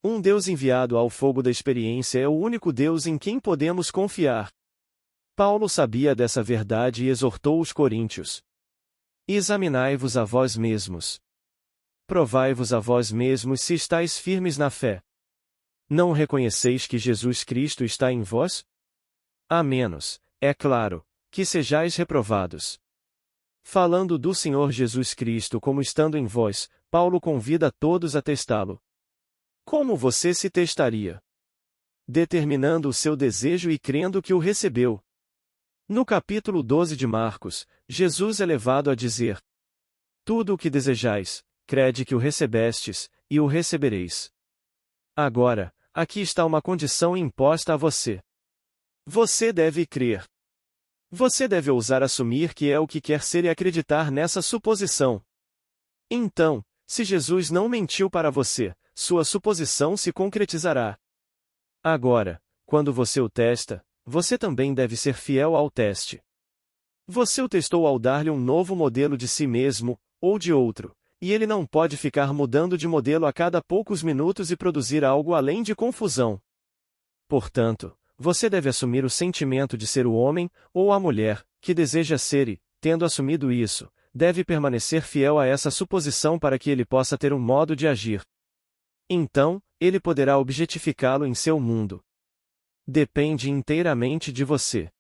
Um Deus enviado ao fogo da experiência é o único Deus em quem podemos confiar. Paulo sabia dessa verdade e exortou os coríntios. Examinai-vos a vós mesmos. Provai-vos a vós mesmos se estáis firmes na fé. Não reconheceis que Jesus Cristo está em vós? A menos, é claro, que sejais reprovados. Falando do Senhor Jesus Cristo como estando em vós, Paulo convida todos a testá-lo. Como você se testaria? Determinando o seu desejo e crendo que o recebeu. No capítulo 12 de Marcos, Jesus é levado a dizer: tudo o que desejais, crede que o recebestes, e o recebereis. Agora, aqui está uma condição imposta a você. Você deve crer. Você deve ousar assumir que é o que quer ser e acreditar nessa suposição. Então, se Jesus não mentiu para você, sua suposição se concretizará. Agora, quando você o testa, você também deve ser fiel ao teste. Você o testou ao dar-lhe um novo modelo de si mesmo, ou de outro, e ele não pode ficar mudando de modelo a cada poucos minutos e produzir algo além de confusão. Portanto, você deve assumir o sentimento de ser o homem, ou a mulher, que deseja ser e, tendo assumido isso, deve permanecer fiel a essa suposição para que ele possa ter um modo de agir. Então, ele poderá objetificá-lo em seu mundo. Depende inteiramente de você.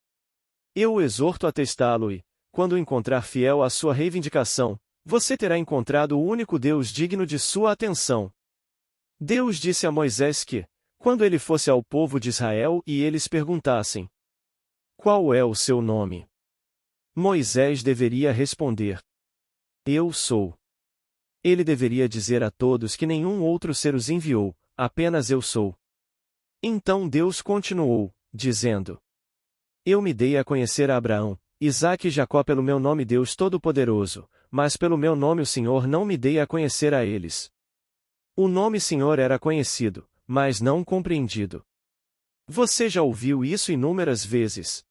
Eu o exorto a testá-lo e, quando encontrar fiel à sua reivindicação, você terá encontrado o único Deus digno de sua atenção. Deus disse a Moisés que, quando ele fosse ao povo de Israel e eles perguntassem: qual é o seu nome? Moisés deveria responder: eu sou. Ele deveria dizer a todos que nenhum outro ser os enviou, apenas eu sou. Então Deus continuou, dizendo: eu me dei a conhecer a Abraão, Isaque e Jacó pelo meu nome Deus Todo-Poderoso, mas pelo meu nome o Senhor não me dei a conhecer a eles. O nome Senhor era conhecido, mas não compreendido. Você já ouviu isso inúmeras vezes.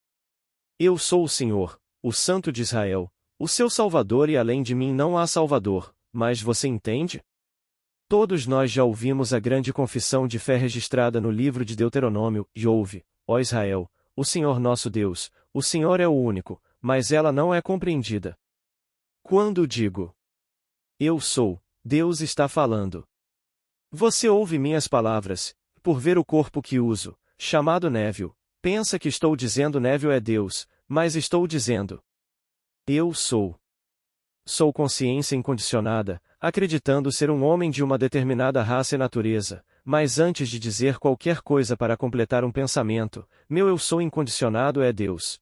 Eu sou o Senhor, o Santo de Israel, o seu Salvador e além de mim não há Salvador, mas você entende? Todos nós já ouvimos a grande confissão de fé registrada no livro de Deuteronômio, e ouve, ó Israel, o Senhor nosso Deus, o Senhor é o único, mas ela não é compreendida. Quando digo eu sou, Deus está falando. Você ouve minhas palavras, por ver o corpo que uso, chamado Névio, pensa que estou dizendo Névio é Deus, mas estou dizendo eu sou. Sou consciência incondicionada, acreditando ser um homem de uma determinada raça e natureza, mas antes de dizer qualquer coisa para completar um pensamento, meu eu sou incondicionado é Deus.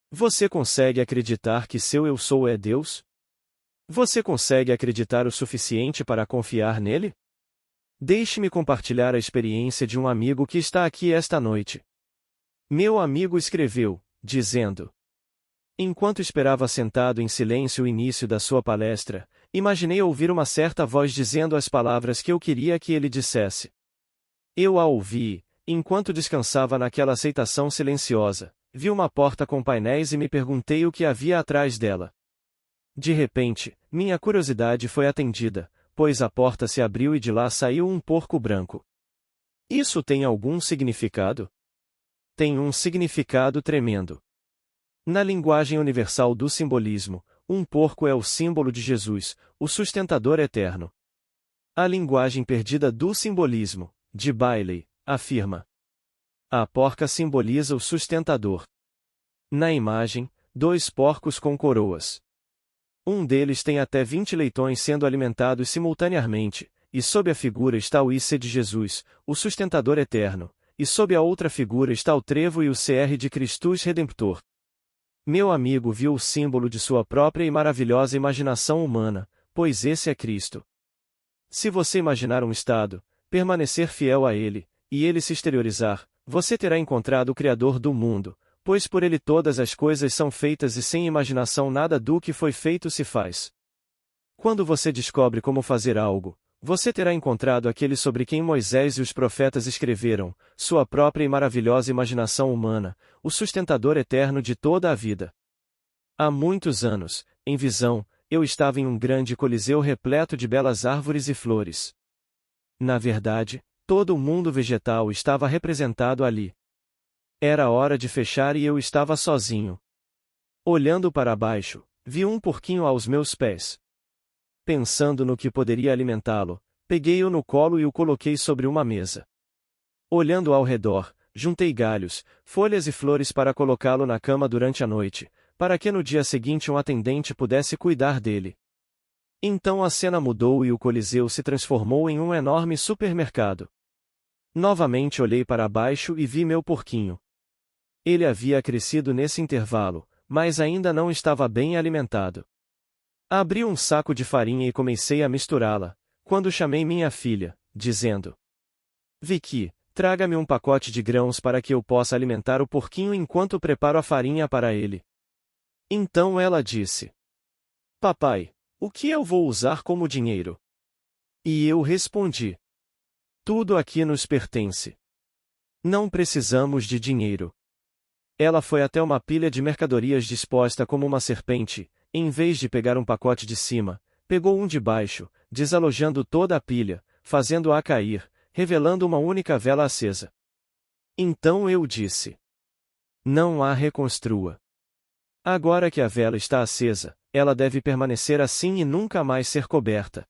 Você consegue acreditar que seu eu sou é Deus? Você consegue acreditar o suficiente para confiar nele? Deixe-me compartilhar a experiência de um amigo que está aqui esta noite. Meu amigo escreveu, dizendo: enquanto esperava sentado em silêncio o início da sua palestra, imaginei ouvir uma certa voz dizendo as palavras que eu queria que ele dissesse. Eu a ouvi, enquanto descansava naquela aceitação silenciosa, vi uma porta com painéis e me perguntei o que havia atrás dela. De repente, minha curiosidade foi atendida, pois a porta se abriu e de lá saiu um porco branco. Isso tem algum significado? Tem um significado tremendo. Na linguagem universal do simbolismo, um porco é o símbolo de Jesus, o sustentador eterno. A linguagem perdida do simbolismo, de Bailey, afirma: a porca simboliza o sustentador. Na imagem, 2 porcos com coroas. Um deles tem até 20 leitões sendo alimentados simultaneamente, e sob a figura está o IC de Jesus, o sustentador eterno, e sob a outra figura está o trevo e o CR de Christus Redemptor. Meu amigo viu o símbolo de sua própria e maravilhosa imaginação humana, pois esse é Cristo. Se você imaginar um estado, permanecer fiel a ele, e ele se exteriorizar, você terá encontrado o Criador do mundo, pois por ele todas as coisas são feitas e sem imaginação nada do que foi feito se faz. Quando você descobre como fazer algo, você terá encontrado aquele sobre quem Moisés e os profetas escreveram, sua própria e maravilhosa imaginação humana, o sustentador eterno de toda a vida. Há muitos anos, em visão, eu estava em um grande coliseu repleto de belas árvores e flores. Na verdade, Todo o mundo vegetal estava representado ali. Era hora de fechar e eu estava sozinho. Olhando para baixo, vi um porquinho aos meus pés. Pensando no que poderia alimentá-lo, peguei-o no colo e o coloquei sobre uma mesa. Olhando ao redor, juntei galhos, folhas e flores para colocá-lo na cama durante a noite, para que no dia seguinte um atendente pudesse cuidar dele. Então a cena mudou e o Coliseu se transformou em um enorme supermercado. Novamente olhei para baixo e vi meu porquinho. Ele havia crescido nesse intervalo, mas ainda não estava bem alimentado. Abri um saco de farinha e comecei a misturá-la, quando chamei minha filha, dizendo: Vicky, traga-me um pacote de grãos para que eu possa alimentar o porquinho enquanto preparo a farinha para ele. Então ela disse: Papai, o que eu vou usar como dinheiro? E eu respondi: Tudo aqui nos pertence. Não precisamos de dinheiro. Ela foi até uma pilha de mercadorias disposta como uma serpente, e em vez de pegar um pacote de cima, pegou um de baixo, desalojando toda a pilha, fazendo-a cair, revelando uma única vela acesa. Então eu disse: Não a reconstrua. Agora que a vela está acesa, ela deve permanecer assim e nunca mais ser coberta.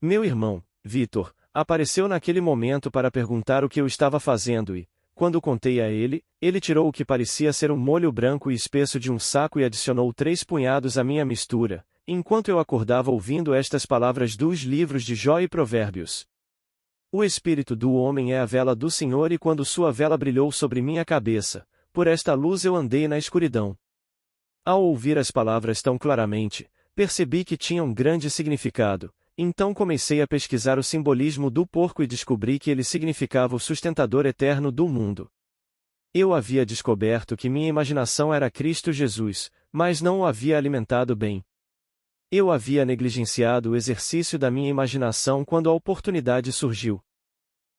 Meu irmão, Vitor, apareceu naquele momento para perguntar o que eu estava fazendo e, quando contei a ele, ele tirou o que parecia ser um molho branco e espesso de um saco e adicionou 3 punhados à minha mistura, enquanto eu acordava ouvindo estas palavras dos livros de Jó e Provérbios. O espírito do homem é a vela do Senhor e quando sua vela brilhou sobre minha cabeça, por esta luz eu andei na escuridão. Ao ouvir as palavras tão claramente, percebi que tinham grande significado, então comecei a pesquisar o simbolismo do porco e descobri que ele significava o sustentador eterno do mundo. Eu havia descoberto que minha imaginação era Cristo Jesus, mas não o havia alimentado bem. Eu havia negligenciado o exercício da minha imaginação quando a oportunidade surgiu.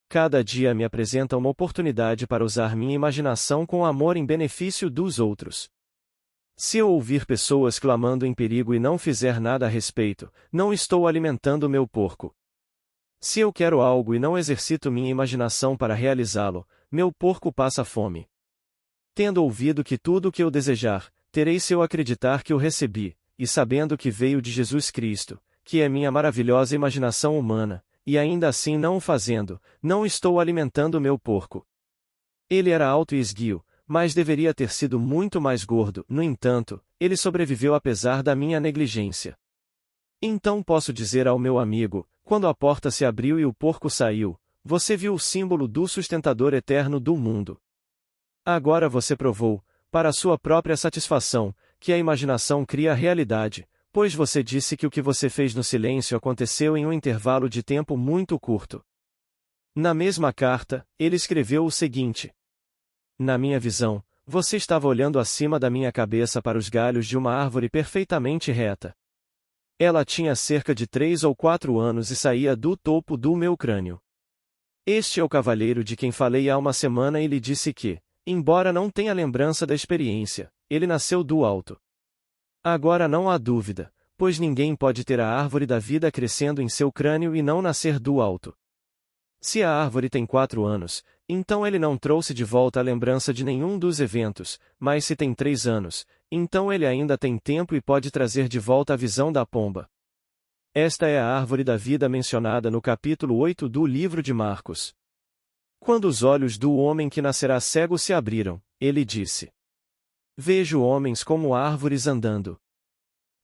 Cada dia me apresenta uma oportunidade para usar minha imaginação com amor em benefício dos outros. Se eu ouvir pessoas clamando em perigo e não fizer nada a respeito, não estou alimentando meu porco. Se eu quero algo e não exercito minha imaginação para realizá-lo, meu porco passa fome. Tendo ouvido que tudo o que eu desejar, terei se eu acreditar que o recebi, e sabendo que veio de Jesus Cristo, que é minha maravilhosa imaginação humana, e ainda assim não o fazendo, não estou alimentando meu porco. Ele era alto e esguio, mas deveria ter sido muito mais gordo, no entanto, ele sobreviveu apesar da minha negligência. Então posso dizer ao meu amigo, quando a porta se abriu e o porco saiu, você viu o símbolo do sustentador eterno do mundo. Agora você provou, para sua própria satisfação, que a imaginação cria a realidade, pois você disse que o que você fez no silêncio aconteceu em um intervalo de tempo muito curto. Na mesma carta, ele escreveu o seguinte: Na minha visão, você estava olhando acima da minha cabeça para os galhos de uma árvore perfeitamente reta. Ela tinha cerca de 3 ou 4 anos e saía do topo do meu crânio. Este é o cavalheiro de quem falei há uma semana e lhe disse que, embora não tenha lembrança da experiência, ele nasceu do alto. Agora não há dúvida, pois ninguém pode ter a árvore da vida crescendo em seu crânio e não nascer do alto. Se a árvore tem 4 anos, então ele não trouxe de volta a lembrança de nenhum dos eventos, mas se tem 3 anos, então ele ainda tem tempo e pode trazer de volta a visão da pomba. Esta é a árvore da vida mencionada no capítulo 8 do livro de Marcos. Quando os olhos do homem que nascerá cego se abriram, ele disse: Vejo homens como árvores andando.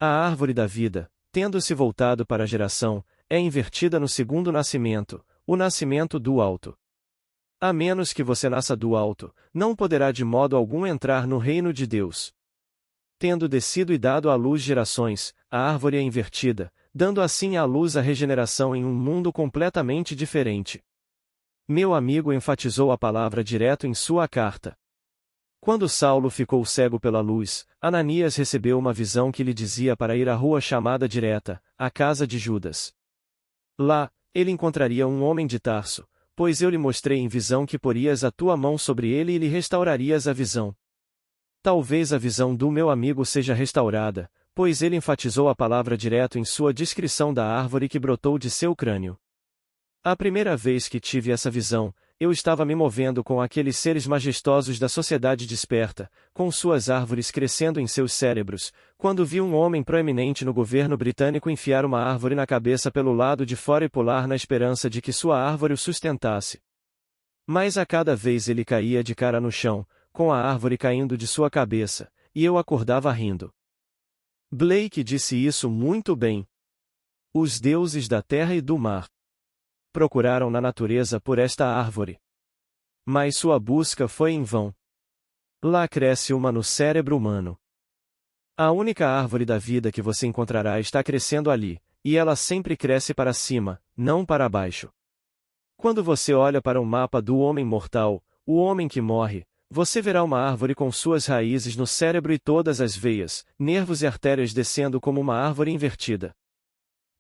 A árvore da vida, tendo-se voltado para a geração, é invertida no segundo nascimento, o nascimento do alto. A menos que você nasça do alto, não poderá de modo algum entrar no reino de Deus. Tendo descido e dado à luz gerações, a árvore é invertida, dando assim à luz a regeneração em um mundo completamente diferente. Meu amigo enfatizou a palavra direto em sua carta. Quando Saulo ficou cego pela luz, Ananias recebeu uma visão que lhe dizia para ir à rua chamada Direta, a casa de Judas. Lá, ele encontraria um homem de Tarso, pois eu lhe mostrei em visão que porias a tua mão sobre ele e lhe restaurarias a visão. Talvez a visão do meu amigo seja restaurada, pois ele enfatizou a palavra direto em sua descrição da árvore que brotou de seu crânio. A primeira vez que tive essa visão, eu estava me movendo com aqueles seres majestosos da sociedade desperta, com suas árvores crescendo em seus cérebros, quando vi um homem proeminente no governo britânico enfiar uma árvore na cabeça pelo lado de fora e pular na esperança de que sua árvore o sustentasse. Mas a cada vez ele caía de cara no chão, com a árvore caindo de sua cabeça, e eu acordava rindo. Blake disse isso muito bem. Os deuses da terra e do mar procuraram na natureza por esta árvore. Mas sua busca foi em vão. Lá cresce uma no cérebro humano. A única árvore da vida que você encontrará está crescendo ali, e ela sempre cresce para cima, não para baixo. Quando você olha para um mapa do homem mortal, o homem que morre, você verá uma árvore com suas raízes no cérebro e todas as veias, nervos e artérias descendo como uma árvore invertida.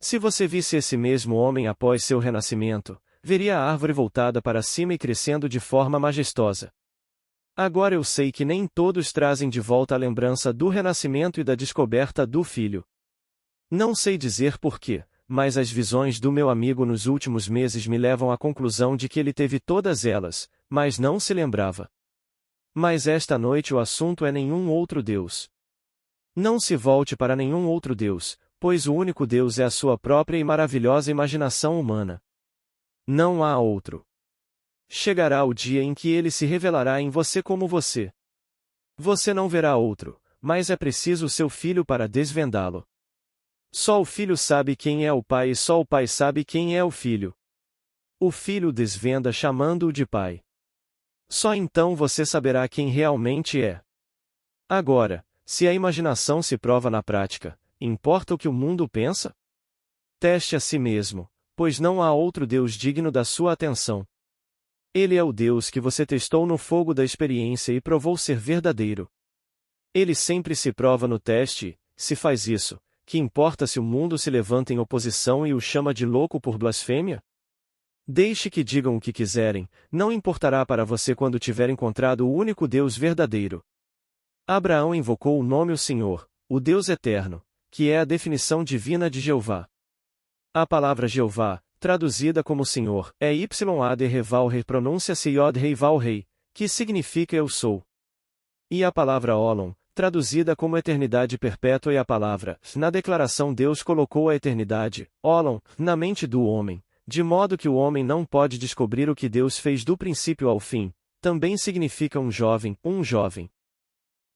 Se você visse esse mesmo homem após seu renascimento, veria a árvore voltada para cima e crescendo de forma majestosa. Agora eu sei que nem todos trazem de volta a lembrança do renascimento e da descoberta do Filho. Não sei dizer porquê, mas as visões do meu amigo nos últimos meses me levam à conclusão de que ele teve todas elas, mas não se lembrava. Mas esta noite o assunto é nenhum outro Deus. Não se volte para nenhum outro Deus, pois o único Deus é a sua própria e maravilhosa imaginação humana. Não há outro. Chegará o dia em que ele se revelará em você como você. Você não verá outro, mas é preciso o seu filho para desvendá-lo. Só o filho sabe quem é o pai e só o pai sabe quem é o filho. O filho desvenda chamando-o de pai. Só então você saberá quem realmente é. Agora, se a imaginação se prova na prática, importa o que o mundo pensa? Teste a si mesmo, pois não há outro Deus digno da sua atenção. Ele é o Deus que você testou no fogo da experiência e provou ser verdadeiro. Ele sempre se prova no teste, se faz isso, que importa se o mundo se levanta em oposição e o chama de louco por blasfêmia? Deixe que digam o que quiserem, não importará para você quando tiver encontrado o único Deus verdadeiro. Abraão invocou o nome o Senhor, o Deus eterno, que é a definição divina de Jeová. A palavra Jeová, traduzida como Senhor, é Yad-Rei pronúncia-se Yod-Rei, que significa Eu Sou. E a palavra Olom, traduzida como eternidade perpétua e a palavra, na declaração Deus colocou a eternidade, Olom, na mente do homem, de modo que o homem não pode descobrir o que Deus fez do princípio ao fim, também significa um jovem.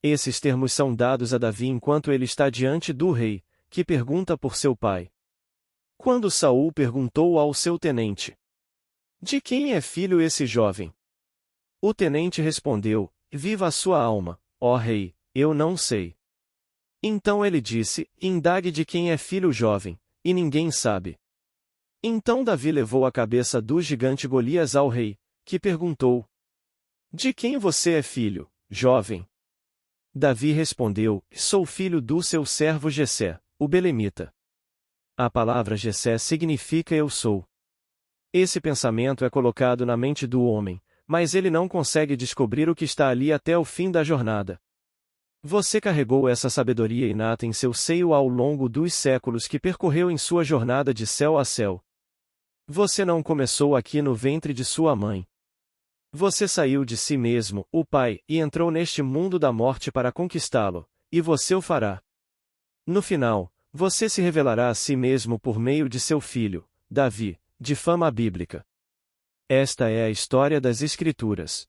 Esses termos são dados a Davi enquanto ele está diante do rei, que pergunta por seu pai. Quando Saul perguntou ao seu tenente: de quem é filho esse jovem? O tenente respondeu: viva a sua alma, ó rei, eu não sei. Então ele disse: indague de quem é filho o jovem, e ninguém sabe. Então Davi levou a cabeça do gigante Golias ao rei, que perguntou: de quem você é filho, jovem? Davi respondeu: sou filho do seu servo Jessé, o belemita. A palavra Jessé significa eu sou. Esse pensamento é colocado na mente do homem, mas ele não consegue descobrir o que está ali até o fim da jornada. Você carregou essa sabedoria inata em seu seio ao longo dos séculos que percorreu em sua jornada de céu a céu. Você não começou aqui no ventre de sua mãe. Você saiu de si mesmo, o Pai, e entrou neste mundo da morte para conquistá-lo, e você o fará. No final, você se revelará a si mesmo por meio de seu filho, Davi, de fama bíblica. Esta é a história das Escrituras.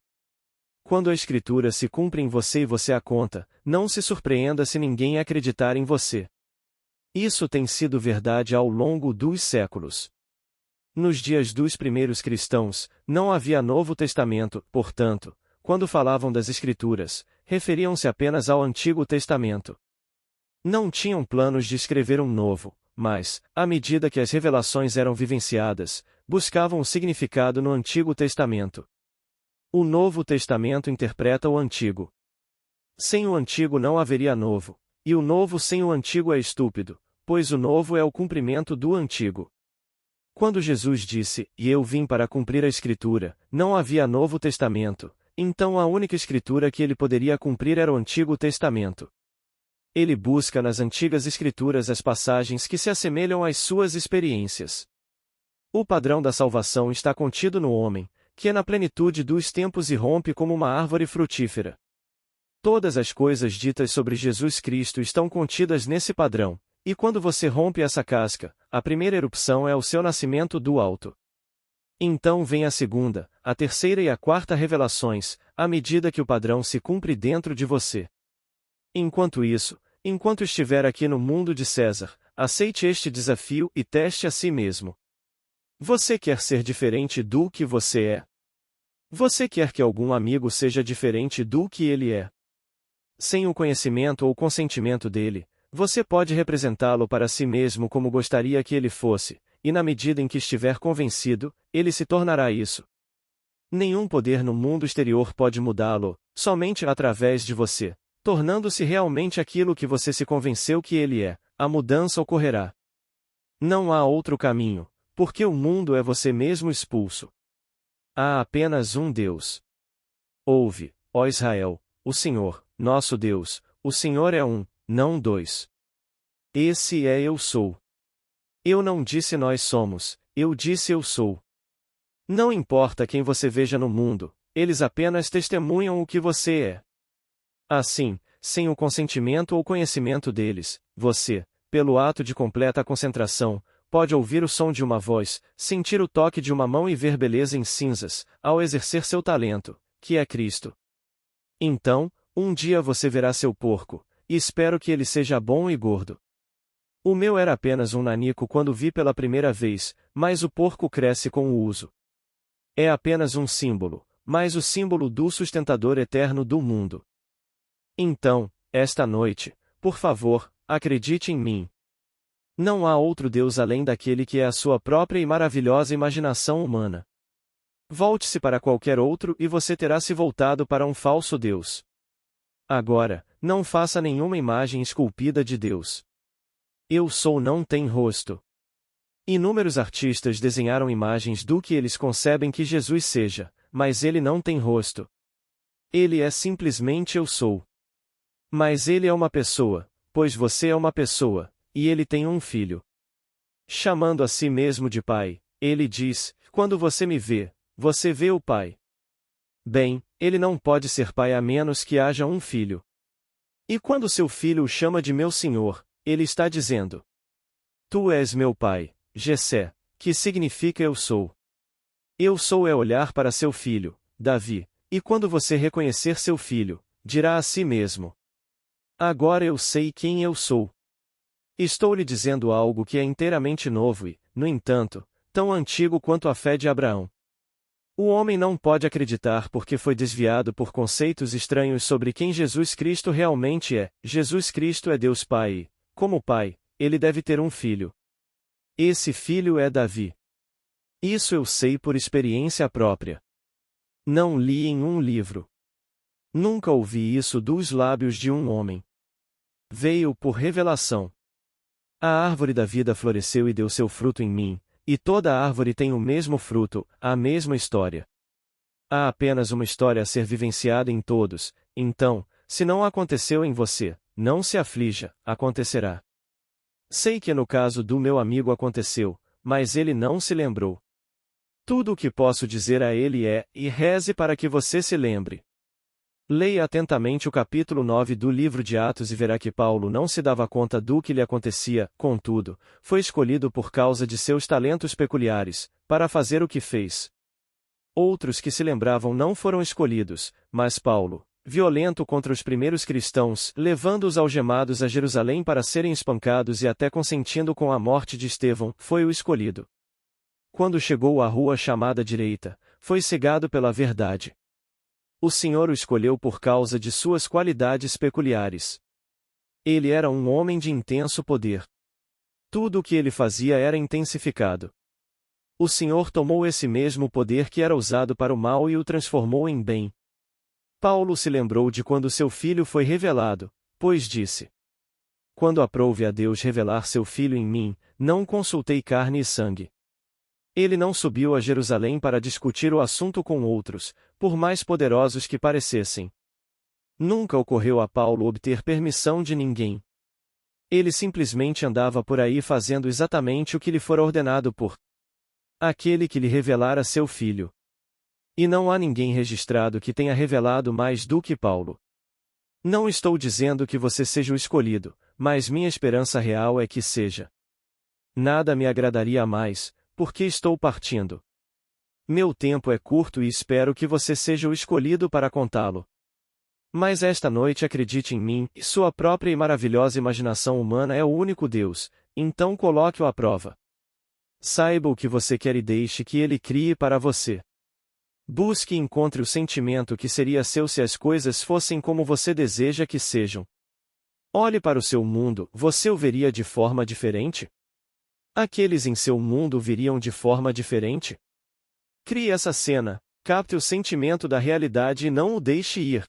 Quando a Escritura se cumpre em você e você a conta, não se surpreenda se ninguém acreditar em você. Isso tem sido verdade ao longo dos séculos. Nos dias dos primeiros cristãos, não havia Novo Testamento, portanto, quando falavam das Escrituras, referiam-se apenas ao Antigo Testamento. Não tinham planos de escrever um novo, mas, à medida que as revelações eram vivenciadas, buscavam o significado no Antigo Testamento. O Novo Testamento interpreta o Antigo. Sem o Antigo não haveria Novo, e o Novo sem o Antigo é estúpido, pois o Novo é o cumprimento do Antigo. Quando Jesus disse, e eu vim para cumprir a Escritura, não havia Novo Testamento, então a única Escritura que ele poderia cumprir era o Antigo Testamento. Ele busca nas antigas Escrituras as passagens que se assemelham às suas experiências. O padrão da salvação está contido no homem, que é na plenitude dos tempos e rompe como uma árvore frutífera. Todas as coisas ditas sobre Jesus Cristo estão contidas nesse padrão, e quando você rompe essa casca, a primeira erupção é o seu nascimento do alto. Então vem a segunda, a terceira e a quarta revelações, à medida que o padrão se cumpre dentro de você. Enquanto isso, enquanto estiver aqui no mundo de César, aceite este desafio e teste a si mesmo. Você quer ser diferente do que você é? Você quer que algum amigo seja diferente do que ele é? Sem o conhecimento ou consentimento dele, você pode representá-lo para si mesmo como gostaria que ele fosse, e na medida em que estiver convencido, ele se tornará isso. Nenhum poder no mundo exterior pode mudá-lo, somente através de você, tornando-se realmente aquilo que você se convenceu que ele é, a mudança ocorrerá. Não há outro caminho, porque o mundo é você mesmo expulso. Há apenas um Deus. Ouve, ó Israel, o Senhor, nosso Deus, o Senhor é um, não dois. Esse é Eu Sou. Eu não disse nós somos, eu disse eu sou. Não importa quem você veja no mundo, eles apenas testemunham o que você é. Assim, sem o consentimento ou conhecimento deles, você, pelo ato de completa concentração, pode ouvir o som de uma voz, sentir o toque de uma mão e ver beleza em cinzas, ao exercer seu talento, que é Cristo. Então, um dia você verá seu porco, e espero que ele seja bom e gordo. O meu era apenas um nanico quando vi pela primeira vez, mas o porco cresce com o uso. É apenas um símbolo, mas o símbolo do sustentador eterno do mundo. Então, esta noite, por favor, acredite em mim. Não há outro Deus além daquele que é a sua própria e maravilhosa imaginação humana. Volte-se para qualquer outro e você terá se voltado para um falso Deus. Agora, não faça nenhuma imagem esculpida de Deus. Eu Sou não tem rosto. Inúmeros artistas desenharam imagens do que eles concebem que Jesus seja, mas ele não tem rosto. Ele é simplesmente Eu Sou. Mas ele é uma pessoa, pois você é uma pessoa, e ele tem um filho. Chamando a si mesmo de Pai, ele diz: quando você me vê, você vê o Pai. Bem, ele não pode ser pai a menos que haja um filho. E quando seu filho o chama de meu Senhor, ele está dizendo: Tu és meu pai, Jessé, que significa Eu Sou. Eu Sou é olhar para seu filho, Davi, e quando você reconhecer seu filho, dirá a si mesmo: Agora eu sei quem eu sou. Estou lhe dizendo algo que é inteiramente novo e, no entanto, tão antigo quanto a fé de Abraão. O homem não pode acreditar porque foi desviado por conceitos estranhos sobre quem Jesus Cristo realmente é. Jesus Cristo é Deus Pai e, como Pai, ele deve ter um filho. Esse filho é Davi. Isso eu sei por experiência própria. Não li em um livro. Nunca ouvi isso dos lábios de um homem. Veio por revelação. A árvore da vida floresceu e deu seu fruto em mim, e toda árvore tem o mesmo fruto, a mesma história. Há apenas uma história a ser vivenciada em todos, então, se não aconteceu em você, não se aflija, acontecerá. Sei que no caso do meu amigo aconteceu, mas ele não se lembrou. Tudo o que posso dizer a ele é: e reze para que você se lembre. Leia atentamente o capítulo 9 do livro de Atos e verá que Paulo não se dava conta do que lhe acontecia, contudo, foi escolhido por causa de seus talentos peculiares, para fazer o que fez. Outros que se lembravam não foram escolhidos, mas Paulo, violento contra os primeiros cristãos, levando-os algemados a Jerusalém para serem espancados e até consentindo com a morte de Estevão, foi o escolhido. Quando chegou à rua chamada Direita, foi cegado pela verdade. O Senhor o escolheu por causa de suas qualidades peculiares. Ele era um homem de intenso poder. Tudo o que ele fazia era intensificado. O Senhor tomou esse mesmo poder que era usado para o mal e o transformou em bem. Paulo se lembrou de quando seu filho foi revelado, pois disse: Quando aprouve a Deus revelar seu filho em mim, não consultei carne e sangue. Ele não subiu a Jerusalém para discutir o assunto com outros, por mais poderosos que parecessem. Nunca ocorreu a Paulo obter permissão de ninguém. Ele simplesmente andava por aí fazendo exatamente o que lhe fora ordenado por Aquele que lhe revelara seu Filho. E não há ninguém registrado que tenha revelado mais do que Paulo. Não estou dizendo que você seja o escolhido, mas minha esperança real é que seja. Nada me agradaria mais, porque estou partindo. Meu tempo é curto e espero que você seja o escolhido para contá-lo. Mas esta noite acredite em mim, sua própria e maravilhosa imaginação humana é o único Deus, então coloque-o à prova. Saiba o que você quer e deixe que ele crie para você. Busque e encontre o sentimento que seria seu se as coisas fossem como você deseja que sejam. Olhe para o seu mundo, você o veria de forma diferente? Aqueles em seu mundo o viriam de forma diferente? Crie essa cena, capte o sentimento da realidade e não o deixe ir.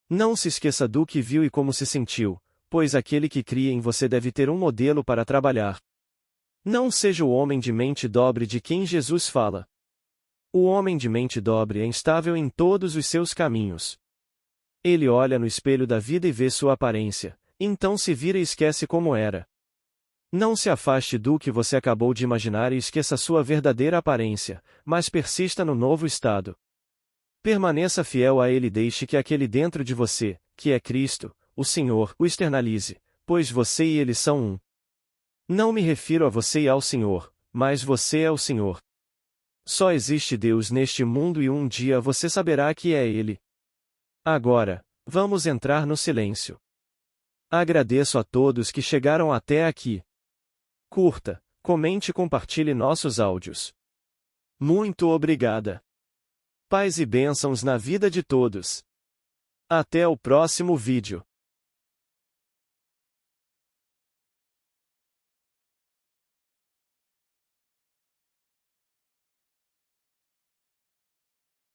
Não se esqueça do que viu e como se sentiu, pois aquele que cria em você deve ter um modelo para trabalhar. Não seja o homem de mente dobre de quem Jesus fala. O homem de mente dobre é instável em todos os seus caminhos. Ele olha no espelho da vida e vê sua aparência, então se vira e esquece como era. Não se afaste do que você acabou de imaginar e esqueça sua verdadeira aparência, mas persista no novo estado. Permaneça fiel a ele e deixe que aquele dentro de você, que é Cristo, o Senhor, o externalize, pois você e ele são um. Não me refiro a você e ao Senhor, mas você é o Senhor. Só existe Deus neste mundo e um dia você saberá que é Ele. Agora, vamos entrar no silêncio. Agradeço a todos que chegaram até aqui. Curta, comente e compartilhe nossos áudios. Muito obrigada. Paz e bênçãos na vida de todos. Até o próximo vídeo.